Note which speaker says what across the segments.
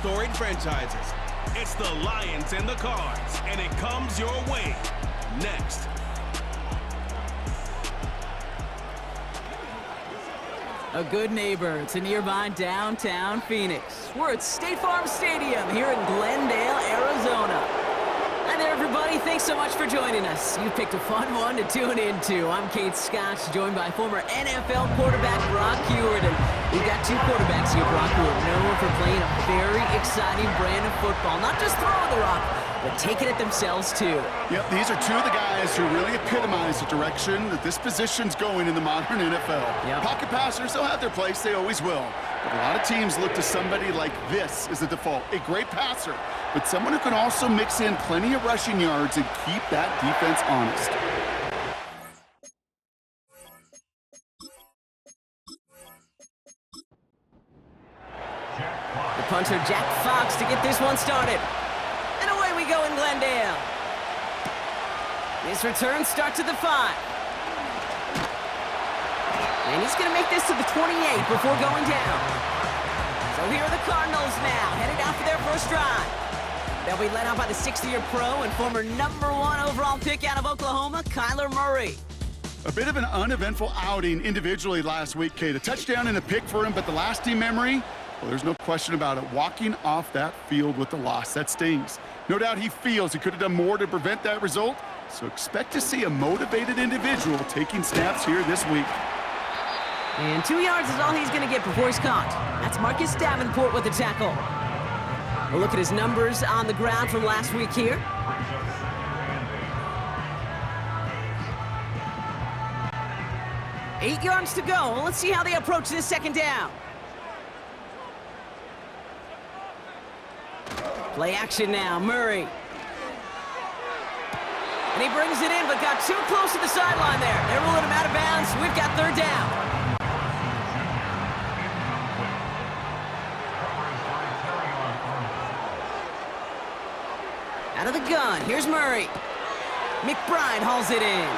Speaker 1: storied franchises. It's the Lions and the Cards, and it comes your way next.
Speaker 2: A good neighbor to nearby downtown Phoenix. We're at State Farm Stadium here in Glendale, Arizona. Hi there, everybody. Thanks so much for joining us. You picked a fun one to tune into. I'm Kate Scott, joined by former NFL quarterback Brock Huard. And we've got two quarterbacks here, Brock Huard, known for playing a very exciting brand of football. Not just throwing the rock, but taking it themselves, too.
Speaker 3: Yep, these are two of the guys who really epitomize the direction that this position's going in the modern NFL.
Speaker 2: Yep.
Speaker 3: Pocket passers, they'll have their place. They always will. But a lot of teams look to somebody like this as a default. A great passer, but someone who can also mix in plenty of rushing yards and keep that defense honest.
Speaker 2: The punter, Jack Fox, to get this one started. And away we go in Glendale. This return starts at the 5. And he's going to make this to the 28 before going down. So here are the Cardinals now, headed out for their first drive. They'll be led out by the 60-year pro and former #1 overall pick out of Oklahoma, Kyler Murray.
Speaker 3: A bit of an uneventful outing individually last week, Kate. A touchdown and a pick for him, but the lasting memory, well, there's no question about it. Walking off that field with the loss, that stings. No doubt he feels he could have done more to prevent that result, so expect to see a motivated individual taking snaps here this week.
Speaker 2: And 2 yards is all he's going to get before he's caught. That's Marcus Davenport with the tackle. A look at his numbers on the ground from last week here. Eight yards to go. Let's see how they approach this second down. Play action now, Murray. And he brings it in, but got too close to the sideline there. They're ruling him out of bounds. We've got third down. Out of the gun, here's Murray. McBride hauls it in.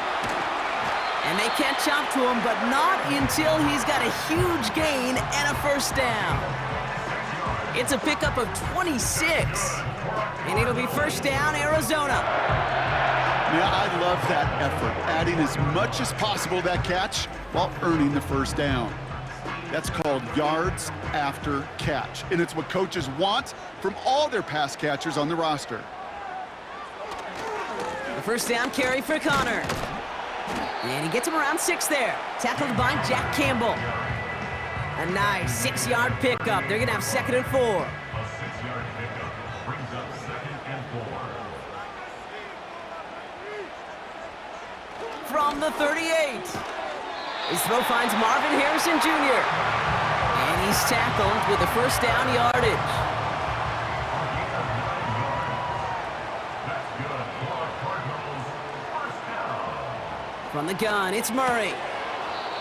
Speaker 2: And they can't chop to him, but not until he's got a huge gain and a first down. It's a pickup of 26. And it'll be first down, Arizona.
Speaker 3: Yeah, I love that effort, adding as much as possible to that catch while earning the first down. That's called yards after catch, and it's what coaches want from all their pass catchers on the roster.
Speaker 2: The first down carry for Connor. And he gets him around 6 there. Tackled by Jack Campbell. A nice 6-yard pickup. They're going to have 2nd and 4.
Speaker 4: A 6-yard pickup brings up 2nd and 4.
Speaker 2: From the 38. His throw finds Marvin Harrison Jr. And he's tackled with the first down yardage. From the gun, it's Murray.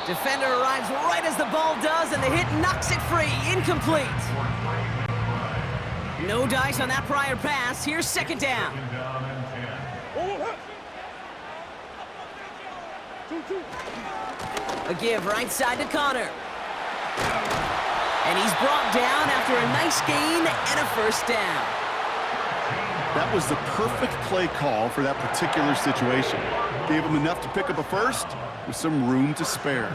Speaker 2: Defender arrives right as the ball does, and the hit knocks it free. Incomplete. No dice on that prior pass. Here's second down. A give right side to Connor. And he's brought down after a nice gain and a first down.
Speaker 3: That was the perfect play call for that particular situation. Gave him enough to pick up a first with some room to spare.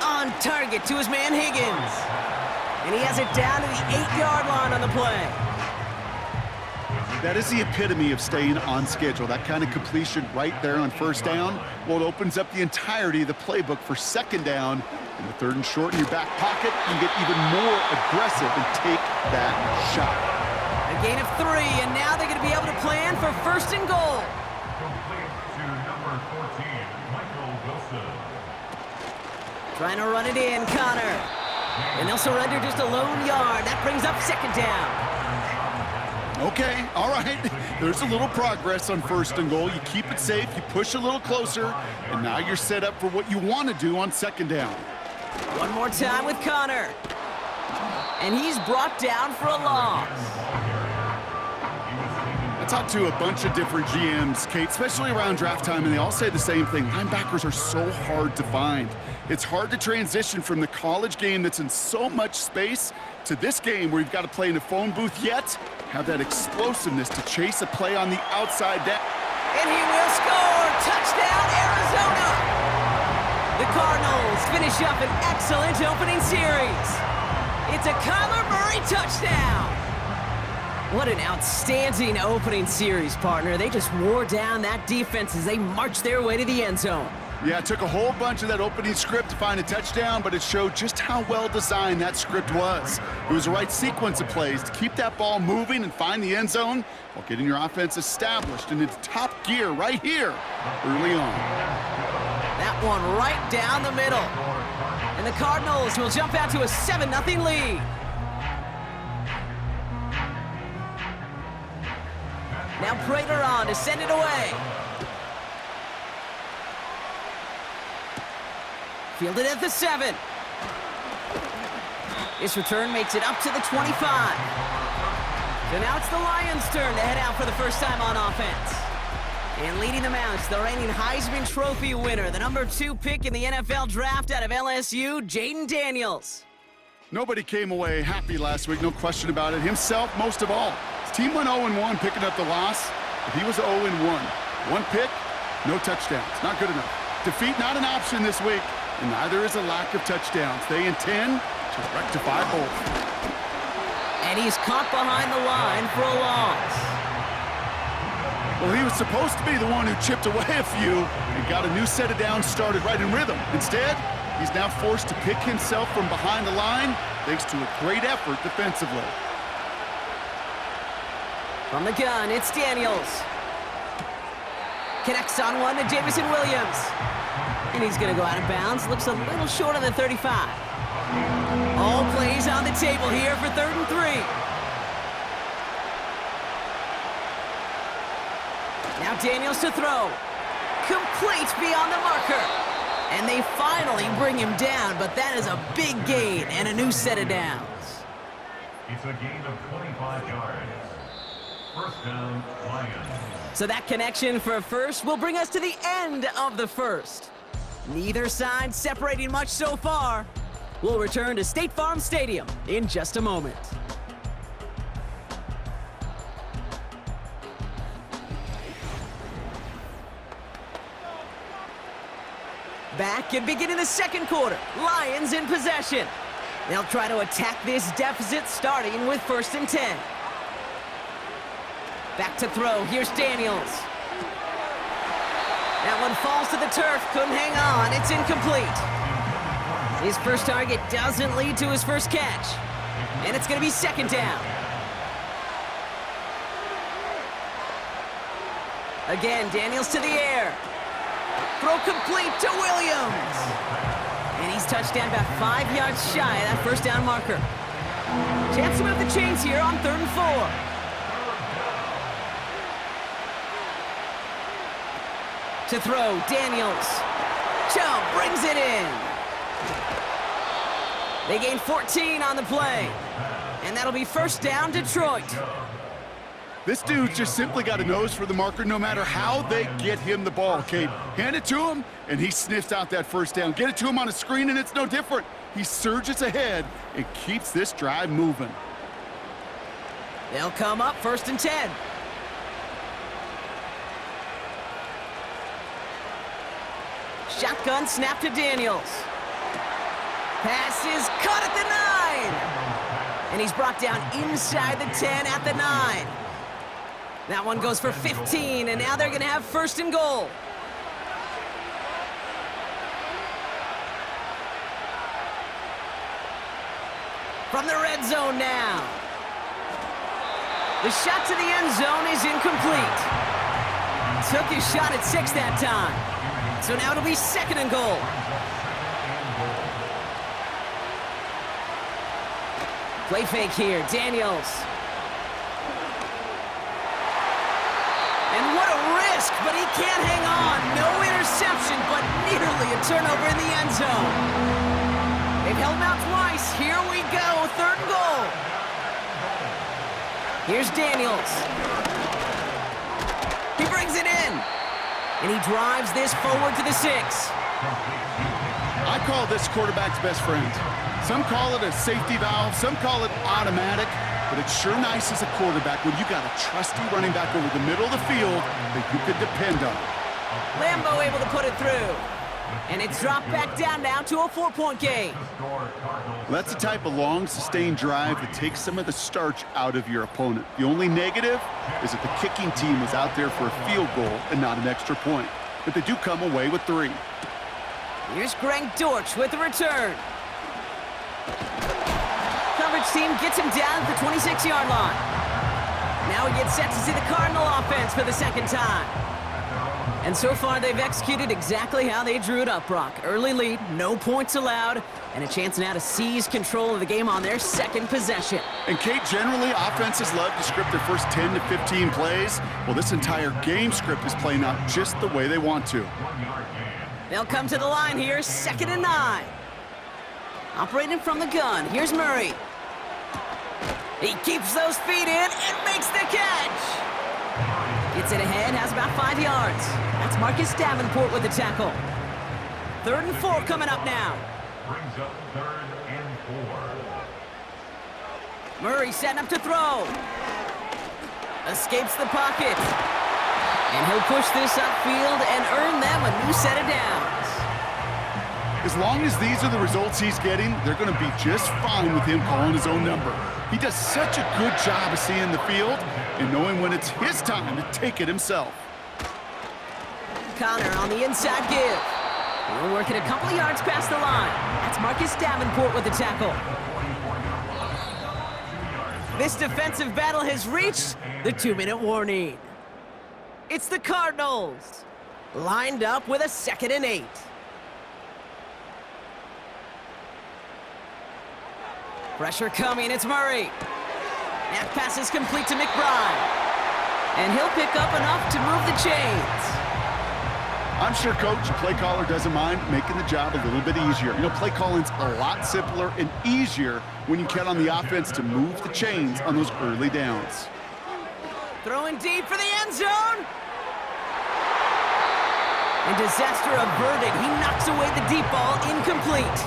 Speaker 2: On target to his man Higgins. And he has it down to the 8-yard line on the play.
Speaker 3: That is the epitome of staying on schedule. That kind of completion right there on first down. Well, it opens up the entirety of the playbook for second down. In the 3rd and short in your back pocket, you get even more aggressive and take that shot.
Speaker 2: A gain of 3, and now they're going to be able to plan for 1st and goal.
Speaker 4: Complete to number 14, Michael Wilson.
Speaker 2: Trying to run it in, Connor. And they'll surrender just a lone yard. That brings up 2nd down.
Speaker 3: Okay, all right. There's a little progress on 1st and goal. You keep it safe, you push a little closer, and now you're set up for what you want to do on 2nd down.
Speaker 2: One more time with Connor. And he's brought down for a loss.
Speaker 3: talked to a bunch of different GMs, Kate, especially around draft time, and they all say the same thing. Linebackers are so hard to find. It's hard to transition from the college game that's in so much space to this game where you've got to play in a phone booth, yet have that explosiveness to chase a play on the outside.
Speaker 2: And he will score! Touchdown, Arizona! The Cardinals finish up an excellent opening series. It's a Kyler Murray touchdown! What an outstanding opening series, partner. They just wore down that defense as they marched their way to the end zone.
Speaker 3: Yeah, it took a whole bunch of that opening script to find a touchdown, but it showed just how well designed that script was. It was the right sequence of plays to keep that ball moving and find the end zone while getting your offense established in its top gear right here early on.
Speaker 2: That one right down the middle. And the Cardinals will jump out to a 7-0 lead. Now Prater on to send it away. Fielded at the 7. This return makes it up to the 25. So now it's the Lions' turn to head out for the first time on offense. And leading them out, it's the reigning Heisman Trophy winner, the number 2 pick in the NFL draft out of LSU, Jaden Daniels.
Speaker 3: Nobody came away happy last week, no question about it. Himself, most of all. His team went 0-1, picking up the loss, but he was 0-1. 1 pick, no touchdowns. Not good enough. Defeat not an option this week, and neither is a lack of touchdowns. They intend to rectify both.
Speaker 2: And he's caught behind the line for a loss.
Speaker 3: Well, he was supposed to be the one who chipped away a few and got a new set of downs started right in rhythm. Instead, he's now forced to pick himself from behind the line thanks to a great effort defensively.
Speaker 2: From the gun, it's Daniels. Connects on one to Jamison Williams. And he's going to go out of bounds. Looks a little short of the 35. All plays on the table here for 3rd and 3. Now Daniels to throw. Complete beyond the marker. And they finally bring him down, but that is a big gain and a new set of downs.
Speaker 4: It's a gain of 25 yards. First down, Lions.
Speaker 2: So that connection for first will bring us to the end of the first. Neither side separating much so far. We'll return to State Farm Stadium in just a moment. Back and beginning the second quarter. Lions in possession. They'll try to attack this deficit starting with 1st and 10. Back to throw. Here's Daniels. That one falls to the turf. Couldn't hang on. It's incomplete. His first target doesn't lead to his first catch. And it's going to be 2nd down. Again, Daniels to the air. Throw complete to Williams. And he's touched down about 5 yards shy of that first down marker. Chance to move the chains here on 3rd and 4. To throw, Daniels. Chubb brings it in. They gain 14 on the play. And that'll be 1st down, Detroit.
Speaker 3: This dude's just simply got a nose for the marker no matter how they get him the ball, Kate. Hand it to him, and he sniffs out that 1st down. Get it to him on a screen, and it's no different. He surges ahead and keeps this drive moving.
Speaker 2: They'll come up 1st and 10. Shotgun snap to Daniels. Pass is caught at the 9. And he's brought down inside the 10 at the 9. That one goes for 15, and now they're going to have 1st and goal. From the red zone now. The shot to the end zone is incomplete. Took his shot at 6 that time. So now it'll be 2nd and goal. Play fake here, Daniels. And what a risk, but he can't hang on. No interception, but nearly a turnover in the end zone. They've held him out twice. Here we go, 3rd and goal. Here's Daniels. in. And he drives this forward to the 6.
Speaker 3: I call this quarterback's best friend. Some call it a safety valve, some call it automatic, but it's sure nice as a quarterback when you got a trusty running back over the middle of the field that you could depend on.
Speaker 2: Lambo able to put it through. And it's dropped back down now to a 4-point game.
Speaker 3: Well, that's the type of long, sustained drive that takes some of the starch out of your opponent. The only negative is that the kicking team was out there for a field goal and not an extra point. But they do come away with 3.
Speaker 2: Here's Greg Dortch with the return. Coverage team gets him down at the 26-yard line. Now he gets set to see the Cardinal offense for the second time. And so far, they've executed exactly how they drew it up, Brock. Early lead, no points allowed, and a chance now to seize control of the game on their second possession.
Speaker 3: And Kate, generally, offenses love to script their first 10 to 15 plays. Well, this entire game script is playing out just the way they want to.
Speaker 2: They'll come to the line here, 2nd and 9. Operating from the gun, here's Murray. He keeps those feet in and makes the catch. Gets it ahead, has about 5 yards. That's Marcus Davenport with the tackle. 3rd and 4 coming up now.
Speaker 4: Brings up 3rd and 4.
Speaker 2: Murray setting up to throw. Escapes the pocket. And he'll push this upfield and earn them a new set of downs.
Speaker 3: As long as these are the results he's getting, they're going to be just fine with him calling his own number. He does such a good job of seeing the field and knowing when it's his time to take it himself.
Speaker 2: Connor on the inside give. We're working a couple of yards past the line. That's Marcus Davenport with the tackle. This defensive battle has reached the 2-minute warning. It's the Cardinals, lined up with a 2nd and 8. Pressure coming, it's Murray. That pass is complete to McBride. And he'll pick up enough to move the chains.
Speaker 3: I'm sure Coach, play caller doesn't mind making the job a little bit easier. You know, play calling's a lot simpler and easier when you count on the offense to move the chains on those early downs.
Speaker 2: Throwing deep for the end zone. And disaster averted. He knocks away the deep ball, incomplete.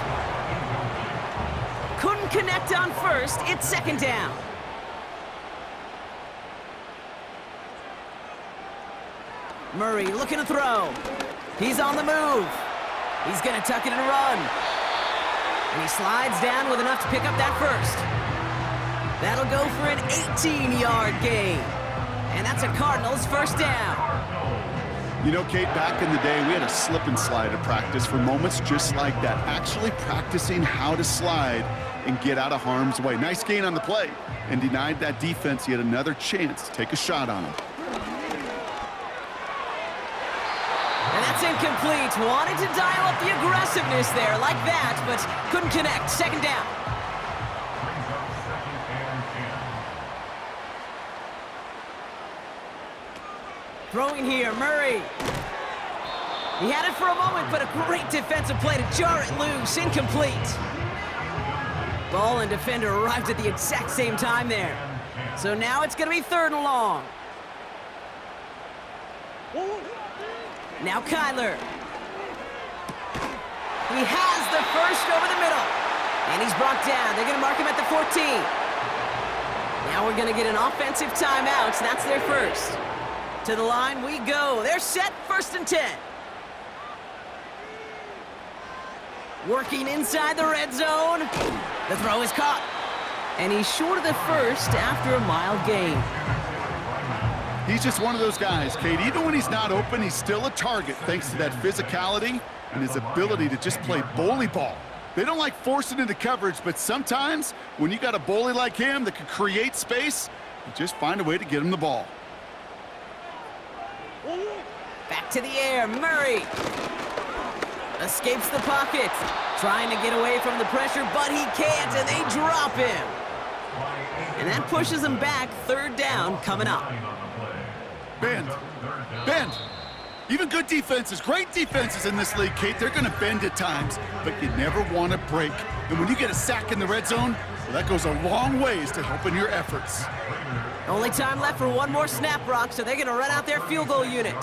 Speaker 2: Couldn't connect on first. It's 2nd down. Murray looking to throw. He's on the move. He's going to tuck it and run. And he slides down with enough to pick up that first. That'll go for an 18-yard gain. And that's a Cardinals first down.
Speaker 3: You know, Kate, back in the day, we had a slip and slide at practice for moments just like that. Actually practicing how to slide and get out of harm's way. Nice gain on the play and denied that defense yet another chance to take a shot on him.
Speaker 2: And that's incomplete. Wanted to dial up the aggressiveness there like that, but couldn't connect. 2nd down. Throwing here, Murray. He had it for a moment, but a great defensive play to jar it loose. Incomplete. Ball and defender arrived at the exact same time there. So now it's going to be 3rd and long. Now Kyler. He has the first over the middle. And he's brought down. They're going to mark him at the 14. Now we're going to get an offensive timeout. So that's their first. To the line we go. They're set, 1st and 10. Working inside the red zone. The throw is caught. And he's short of the first after a mild gain.
Speaker 3: He's just one of those guys, Kate. Even when he's not open, he's still a target thanks to that physicality and his ability to just play bully ball. They don't like forcing into coverage, but sometimes when you got a bully like him that can create space, you just find a way to get him the ball.
Speaker 2: Back to the air, Murray. Escapes the pocket. Trying to get away from the pressure, but he can't, and they drop him. And that pushes him back. 3rd down coming up.
Speaker 3: Bend. Bend. Even good defenses, great defenses in this league, Kate, they're going to bend at times, but you never want to break. And when you get a sack in the red zone, well, that goes a long ways to helping your efforts.
Speaker 2: Only time left for one more snap, Brock, so they're going to run out their field goal unit.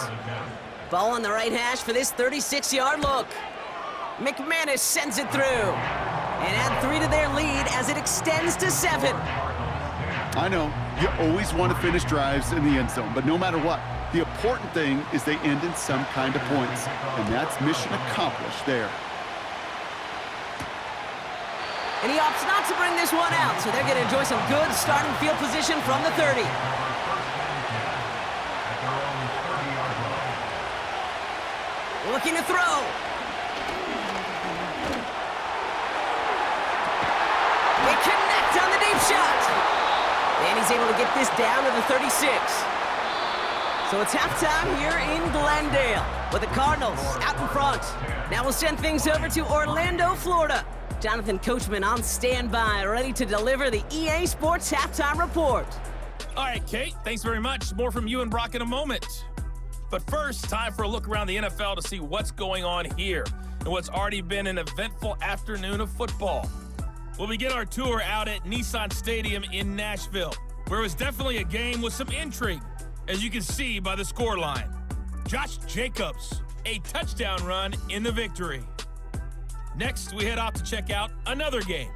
Speaker 2: Ball on the right hash for this 36-yard look. McManus sends it through. And add 3 to their lead as it extends to 7.
Speaker 3: I know, you always want to finish drives in the end zone, but no matter what, the important thing is they end in some kind of points, and that's mission accomplished there.
Speaker 2: And he opts not to bring this one out, so they're going to enjoy some good starting field position from the 30. Looking to throw. They connect on the deep shot. And he's able to get this down to the 36. So it's halftime here in Glendale with the Cardinals out in front. Now we'll send things over to Orlando, Florida. Jonathan Coachman on standby, ready to deliver the EA Sports halftime report.
Speaker 5: All right, Kate, thanks very much. More from you and Brock in a moment. But first, time for a look around the NFL to see what's going on here and what's already been an eventful afternoon of football. We'll begin our tour out at Nissan Stadium in Nashville, where it was definitely a game with some intrigue, as you can see by the scoreline. Josh Jacobs, a touchdown run in the victory. Next, we head off to check out another game,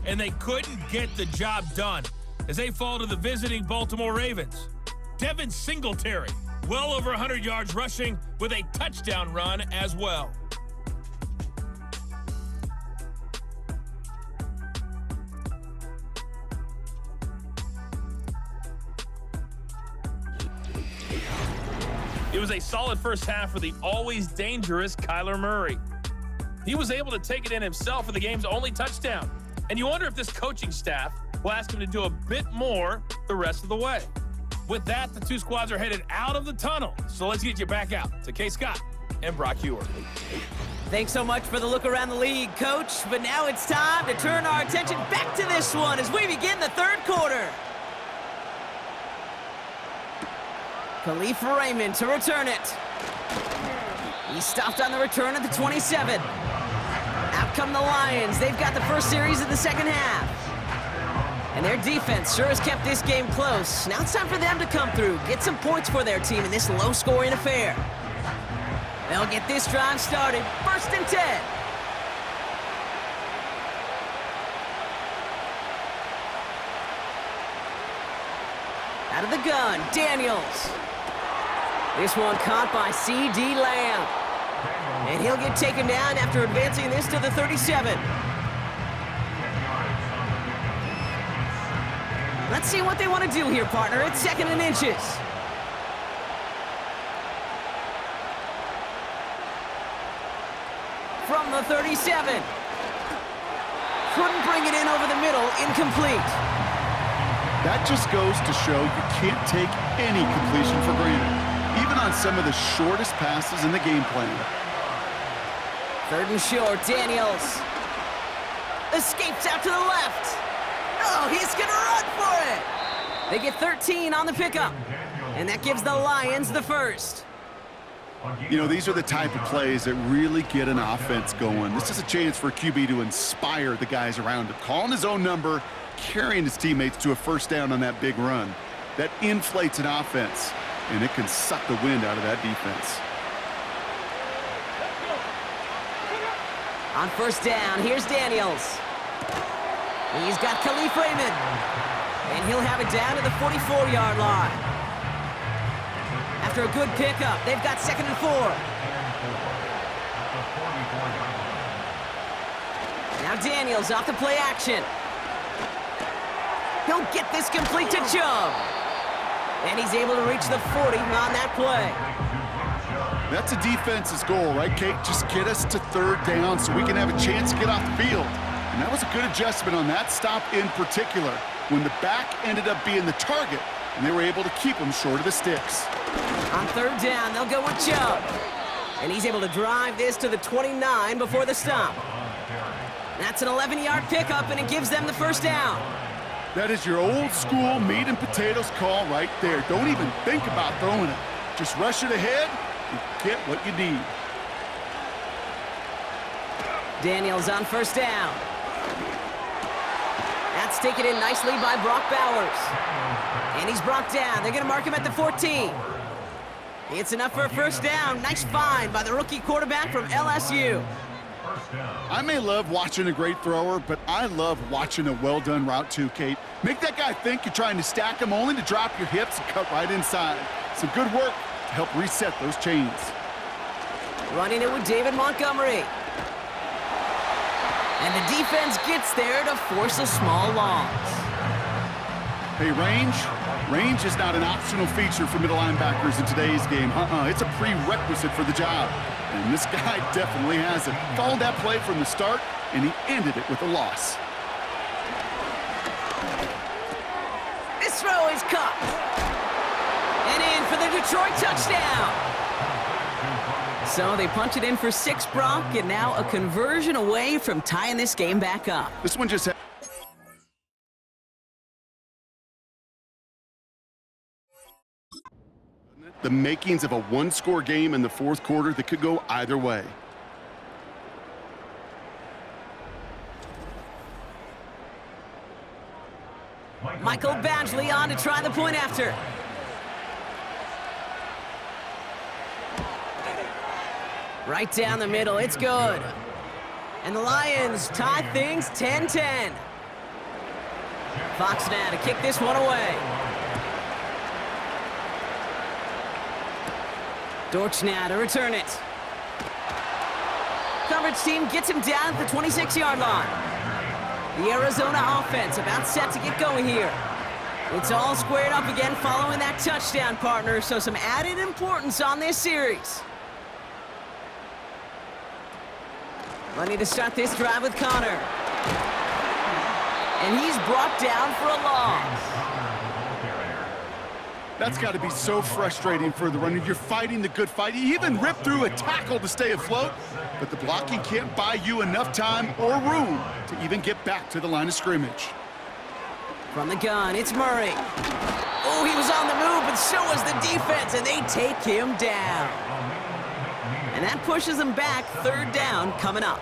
Speaker 5: and they couldn't get the job done as they fall to the visiting Baltimore Ravens. Devin Singletary, well over 100 yards rushing with a touchdown run as well. It was a solid first half for the always dangerous Kyler Murray. He was able to take it in himself for the game's only touchdown. And you wonder if this coaching staff will ask him to do a bit more the rest of the way. With that, the two squads are headed out of the tunnel. So let's get you back out to Kay Scott and Brock Hewer.
Speaker 2: Thanks so much for the look around the league, Coach. But now it's time to turn our attention back to this one as we begin the third quarter. Khalif Raymond to return it. He stopped on the return at the 27. Out come the Lions. They've got the first series of the second half. And their defense sure has kept this game close. Now it's time for them to come through, get some points for their team in this low-scoring affair. They'll get this drive started. 1st and 10. Out of the gun, Daniels. This one caught by C.D. Lamb. And he'll get taken down after advancing this to the 37. Let's see what they want to do here, partner. It's 2nd and inches. From the 37. Couldn't bring it in over the middle. Incomplete.
Speaker 3: That just goes to show you can't take any completion for granted, even on some of the shortest passes in the game plan.
Speaker 2: 3rd and short, Daniels. Escapes out to the left. Oh, he's going to run for it. They get 13 on the pickup, and that gives the Lions the first.
Speaker 3: You know, these are the type of plays that really get an offense going. This is a chance for a QB to inspire the guys around him, calling his own number, carrying his teammates to a first down on that big run. That inflates an offense, and it can suck the wind out of that defense.
Speaker 2: On 1st down, here's Daniels. He's got Khalif Raymond, and he'll have it down to the 44-yard line. After a good pickup, they've got 2nd and 4. Now Daniels off the play action. He'll get this complete to Chubb. And he's able to reach the 40 on that play.
Speaker 3: That's a defense's goal, right, Kate? Just get us to 3rd down so we can have a chance to get off the field. And that was a good adjustment on that stop in particular, when the back ended up being the target, and they were able to keep him short of the sticks.
Speaker 2: On 3rd down, they'll go with Chubb. And he's able to drive this to the 29 before the stop. That's an 11-yard pickup, and it gives them the first down.
Speaker 3: That is your old school meat and potatoes call right there. Don't even think about throwing it. Just rush it ahead and get what you need.
Speaker 2: Daniels on 1st down. That's taken in nicely by Brock Bowers. And he's brought down. They're going to mark him at the 14. It's enough for a first down. Nice find by the rookie quarterback from LSU.
Speaker 3: I may love watching a great thrower, but I love watching a well-done route too, Kate. Make that guy think you're trying to stack him only to drop your hips and cut right inside. Some good work to help reset those chains.
Speaker 2: Running it with David Montgomery. And the defense gets there to force a small loss.
Speaker 3: Hey, range is not an optional feature for middle linebackers in today's game. It's a prerequisite for the job. And this guy definitely has it. Followed that play from the start, and he ended it with a loss.
Speaker 2: This throw is caught. And in for the Detroit touchdown. So they punch it in for 6, Brock, and now a conversion away from tying this game back up.
Speaker 3: This one just had the makings of a one-score game in the fourth quarter that could go either way.
Speaker 2: Michael Badgley on to try the point after. Right down the middle, it's good. And the Lions tie things 10-10. Fox now to kick this one away. Dortch now to return it. Coverage team gets him down at the 26-yard line. The Arizona offense about set to get going here. It's all squared up again following that touchdown, partner, so some added importance on this series. Ready to start this drive with Connor. And he's brought down for a loss.
Speaker 3: That's got to be so frustrating for the runner. You're fighting the good fight. You even ripped through a tackle to stay afloat, but the blocking can't buy you enough time or room to even get back to the line of scrimmage.
Speaker 2: From the gun, it's Murray. Oh, he was on the move, but so was the defense, and they take him down. And that pushes them back. Third down coming up.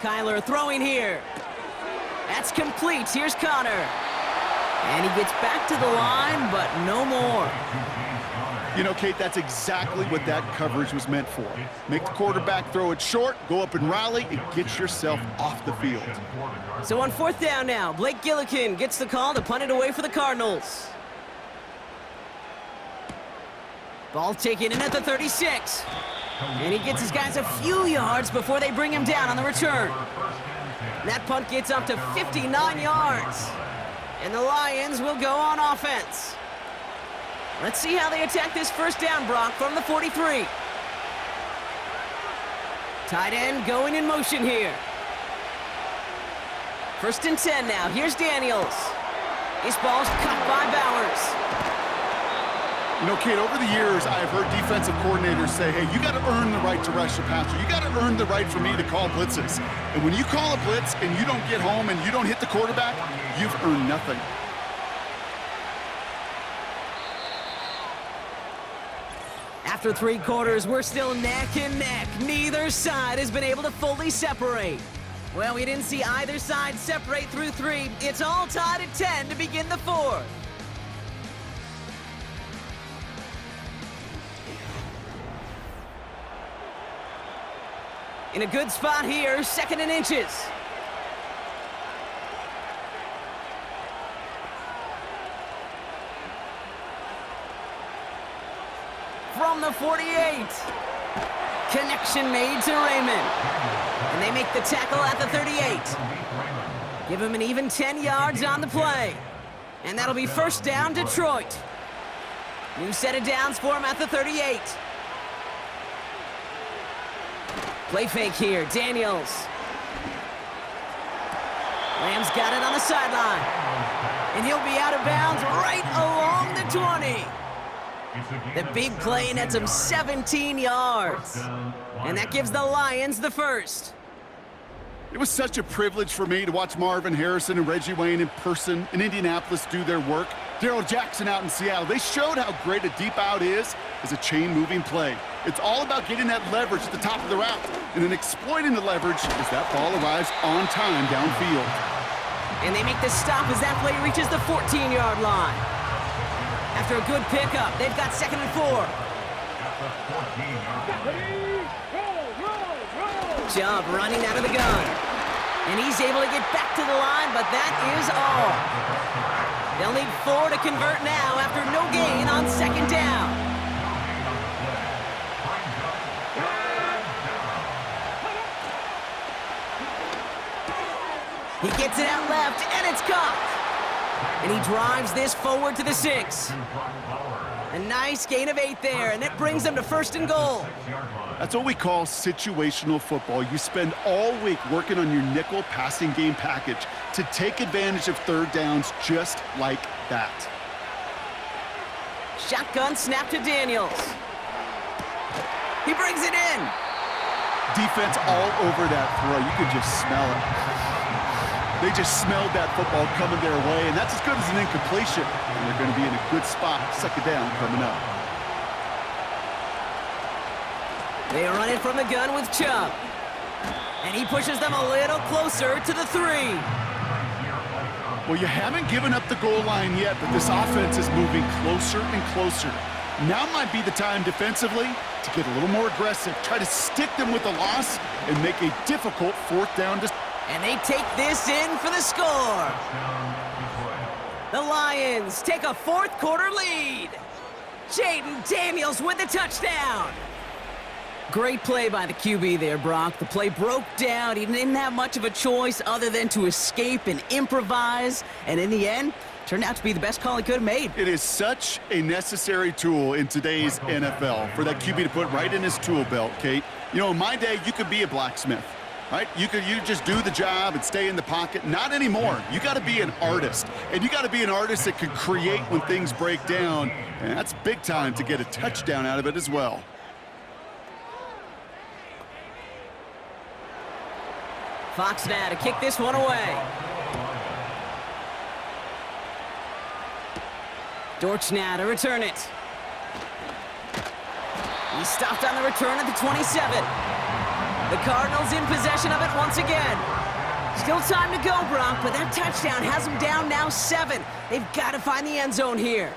Speaker 2: Kyler throwing here. That's complete. Here's Connor. And he gets back to the line, but no more.
Speaker 3: You know, Kate, that's exactly what that coverage was meant for. Make the quarterback throw it short, go up and rally, and get yourself off the field.
Speaker 2: So on fourth down now, Blake Gillikin gets the call to punt it away for the Cardinals. Ball taken in at the 36. And he gets his guys a few yards before they bring him down on the return. That punt gets up to 59 yards. And the Lions will go on offense. Let's see how they attack this first down, Brock, from the 43. Tight end going in motion here. First and 10 now. Here's Daniels. This ball's cut by Bowers.
Speaker 3: You know, Kate, over the years, I've heard defensive coordinators say, hey, you got to earn the right to rush the passer. You got to earn the right for me to call blitzes. And when you call a blitz and you don't get home and you don't hit the quarterback, you've earned nothing.
Speaker 2: After 3 quarters, we're still neck and neck. Neither side has been able to fully separate. Well, we didn't see either side separate through 3. It's all tied at 10 to begin the 4th. In a good spot here, 2nd and inches. From the 48. Connection made to Raymond. And they make the tackle at the 38. Give him an even 10 yards on the play. And that'll be first down, Detroit. New set of downs for him at the 38. Play fake here, Daniels. Rams got it on the sideline. And he'll be out of bounds right along the 20. The big play nets him 17 yards. And that gives the Lions the first.
Speaker 3: It was such a privilege for me to watch Marvin Harrison and Reggie Wayne in person in Indianapolis do their work. Darrell Jackson out in Seattle, they showed how great a deep out is as a chain-moving play. It's all about getting that leverage at the top of the route and then exploiting the leverage as that ball arrives on time downfield.
Speaker 2: And they make the stop as that play reaches the 14-yard line. After a good pickup, they've got 2nd and 4. Chubb running out of the gun. And he's able to get back to the line, but that is all. They'll need 4 to convert now after no gain on 2nd down. He gets it out left, and it's caught. And he drives this forward to the 6. A nice gain of 8 there, and it brings them to 1st and goal.
Speaker 3: That's what we call situational football. You spend all week working on your nickel passing game package to take advantage of 3rd downs just like that.
Speaker 2: Shotgun snap to Daniels. He brings it in.
Speaker 3: Defense all over that throw. You could just smell it. They just smelled that football coming their way, and that's as good as an incompletion. And they're going to be in a good spot, 2nd down coming up.
Speaker 2: They run it from the gun with Chubb. And he pushes them a little closer to the 3.
Speaker 3: Well, you haven't given up the goal line yet, but this offense is moving closer and closer. Now might be the time defensively to get a little more aggressive, try to stick them with the loss, and make a difficult 4th down decision.
Speaker 2: And they take this in for the score. The Lions take a 4th quarter lead. Jaden Daniels with the touchdown. Great play by the QB there, Brock. The play broke down. He didn't have much of a choice other than to escape and improvise. And in the end, turned out to be the best call he could have made.
Speaker 3: It is such a necessary tool in today's NFL for that QB to put right in his tool belt, Kate. You know, in my day, you could be a blacksmith. Right? You just do the job and stay in the pocket. Not anymore. You got to be an artist. And you got to be an artist that can create when things break down. And that's big time to get a touchdown out of it as well.
Speaker 2: Fox now to kick this one away. Dortch now to return it. He stopped on the return at the 27. The Cardinals in possession of it once again. Still time to go, Brock, but that touchdown has them down now 7. They've got to find the end zone here.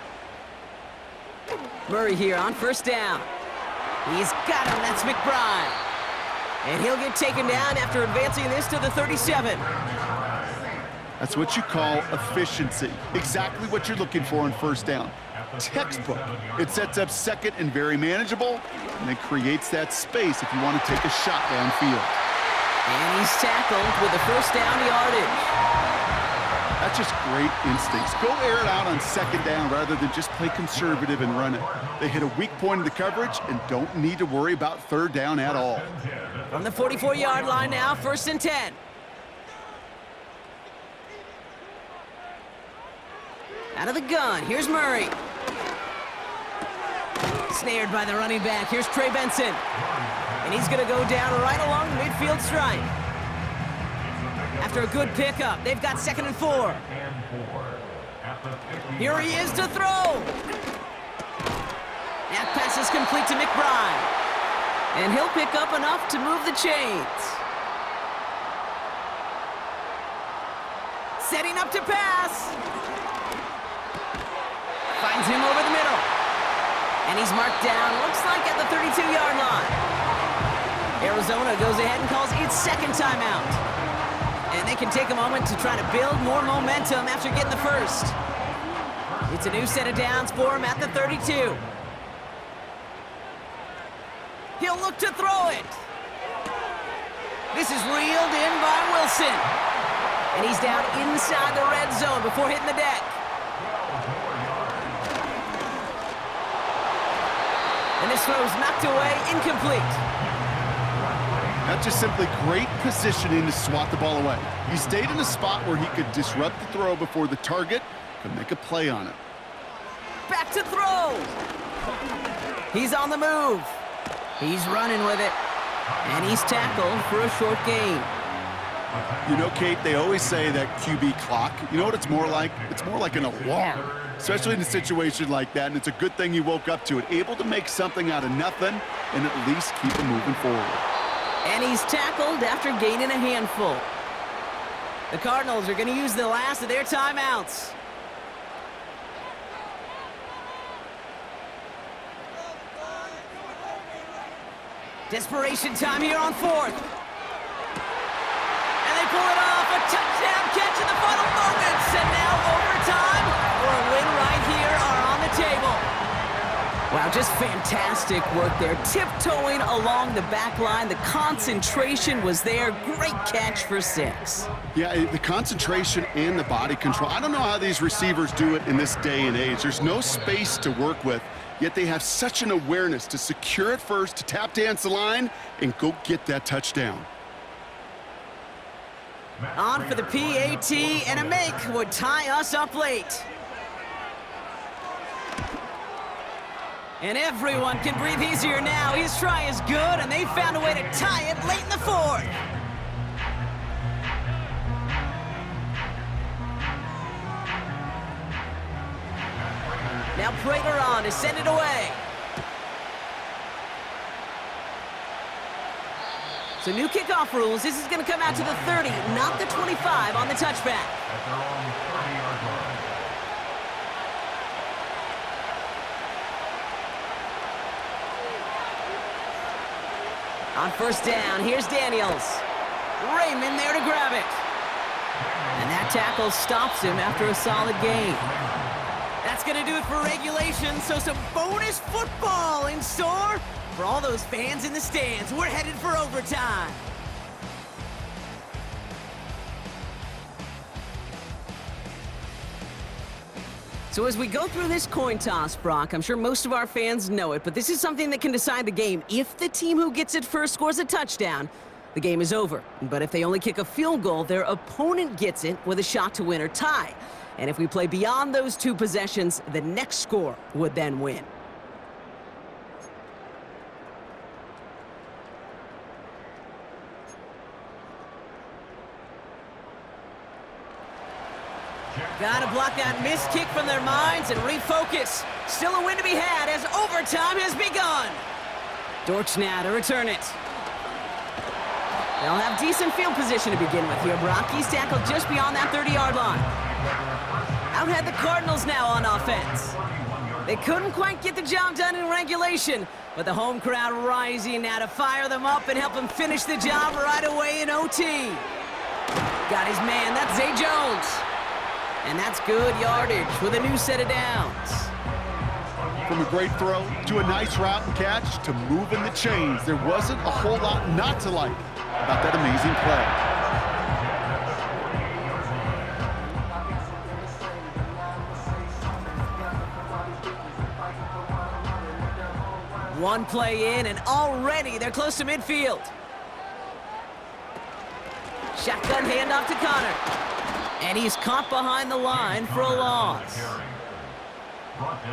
Speaker 2: Murray here on 1st down. He's got him. That's McBride. And he'll get taken down after advancing this to the 37.
Speaker 3: That's what you call efficiency. Exactly what you're looking for on 1st down. Textbook. It sets up 2nd and very manageable, and it creates that space if you want to take a shot downfield.
Speaker 2: And he's tackled with the 1st down yardage.
Speaker 3: That's just great instincts. Go air it out on 2nd down rather than just play conservative and run it. They hit a weak point in the coverage and don't need to worry about 3rd down at all.
Speaker 2: From the 44-yard line now, 1st and 10. Out of the gun, here's Murray. Snared by the running back. Here's Trey Benson. And he's going to go down right along the midfield stripe. After a good pickup, they've got 2nd and 4. Here he is to throw. That pass is complete to McBride. And he'll pick up enough to move the chains. Setting up to pass. Finds him over the middle. And he's marked down, looks like at the 32-yard line. Arizona goes ahead and calls its 2nd timeout. And they can take a moment to try to build more momentum after getting the 1st. It's a new set of downs for him at the 32. He'll look to throw it. This is reeled in by Wilson. And he's down inside the red zone before hitting the deck. And this throw's knocked away, incomplete.
Speaker 3: That's just simply great positioning to swat the ball away. He stayed in a spot where he could disrupt the throw before the target could make a play on it.
Speaker 2: Back to throw. He's on the move. He's running with it. And he's tackled for a short gain.
Speaker 3: You know, Kate, they always say that QB clock. You know what it's more like? It's more like an alarm, especially in a situation like that, and it's a good thing he woke up to it, able to make something out of nothing and at least keep him moving forward.
Speaker 2: And he's tackled after gaining a handful. The Cardinals are going to use the last of their timeouts. Desperation time here on fourth. And they pull it off. A touchdown catch in the final moments. And now overtime or a win right here are on the table. Wow, just fantastic work there. Tiptoeing along the back line. The concentration was there. Great catch for 6.
Speaker 3: Yeah, the concentration and the body control. I don't know how these receivers do it in this day and age. There's no space to work with, yet they have such an awareness to secure it first, to tap dance the line, and go get that touchdown.
Speaker 2: On for the PAT, and a make would tie us up late. And everyone can breathe easier now. His try is good, and they found a way to tie it late in the fourth. Now Prater on to send it away. So new kickoff rules. This is going to come out to the 30, not the 25 on the touchback.
Speaker 4: At their own 30-yard line.
Speaker 2: On first down, here's Daniels. Raymond there to grab it. And that tackle stops him after a solid gain. That's going to do it for regulation, so some bonus football in store for all those fans in the stands. We're headed for overtime. So as we go through this coin toss, Brock, I'm sure most of our fans know it, but this is something that can decide the game. If the team who gets it first scores a touchdown, the game is over. But if they only kick a field goal, their opponent gets it with a shot to win or tie. And if we play beyond those 2 possessions, the next score would then win. Gotta block that missed kick from their minds and refocus. Still a win to be had as overtime has begun. Dortch now to return it. They'll have decent field position to begin with here, Brock. He's tackled just beyond that 30-yard line. Out had the Cardinals now on offense. They couldn't quite get the job done in regulation, but the home crowd rising now to fire them up and help them finish the job right away in OT. Got his man, that's Zay Jones. And that's good yardage with a new set of downs.
Speaker 3: From a great throw to a nice route and catch to moving the chains, there wasn't a whole lot not to like about that amazing play.
Speaker 2: One play in, and already they're close to midfield. Shotgun handoff to Connor. And he's caught behind the line for a loss.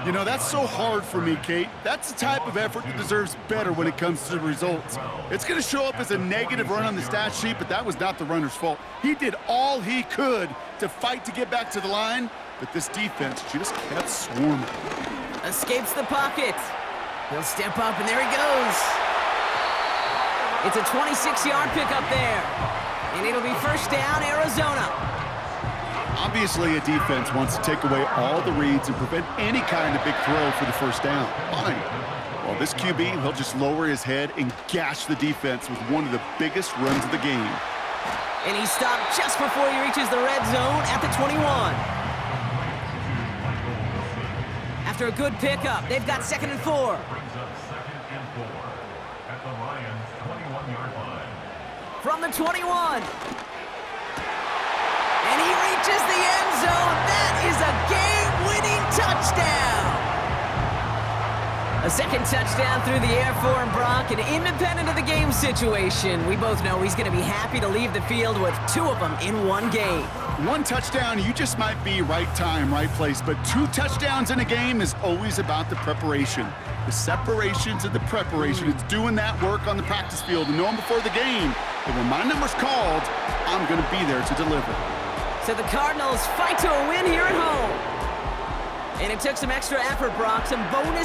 Speaker 3: You know, that's so hard for me, Kate. That's the type of effort that deserves better when it comes to the results. It's going to show up as a negative run on the stat sheet, but that was not the runner's fault. He did all he could to fight to get back to the line, but this defense just kept swarming.
Speaker 2: Escapes the pocket. He'll step up, and there he goes. It's a 26-yard pickup there. And it'll be first down, Arizona.
Speaker 3: Obviously, a defense wants to take away all the reads and prevent any kind of big throw for the first down. Fine. Well, this QB, he'll just lower his head and gash the defense with one of the biggest runs of the game.
Speaker 2: And he stopped just before he reaches the red zone at the 21. After a good pickup, they've got 2nd and 4.
Speaker 4: Brings up 2nd and 4 at the Lions' 21-yard line.
Speaker 2: From the 21. And he reaches the end zone. That is a game-winning touchdown. A second touchdown through the air for him, Brock, and independent of the game situation, we both know he's going to be happy to leave the field with 2 of them in one game.
Speaker 3: One touchdown, you just might be right time, right place, but 2 touchdowns in a game is always about the preparation. The separation to the preparation. It's doing that work on the practice field and knowing before the game that when my number's called, I'm going to be there to deliver.
Speaker 2: So the Cardinals fight to a win here at home. And it took some extra effort, Brock, some bonus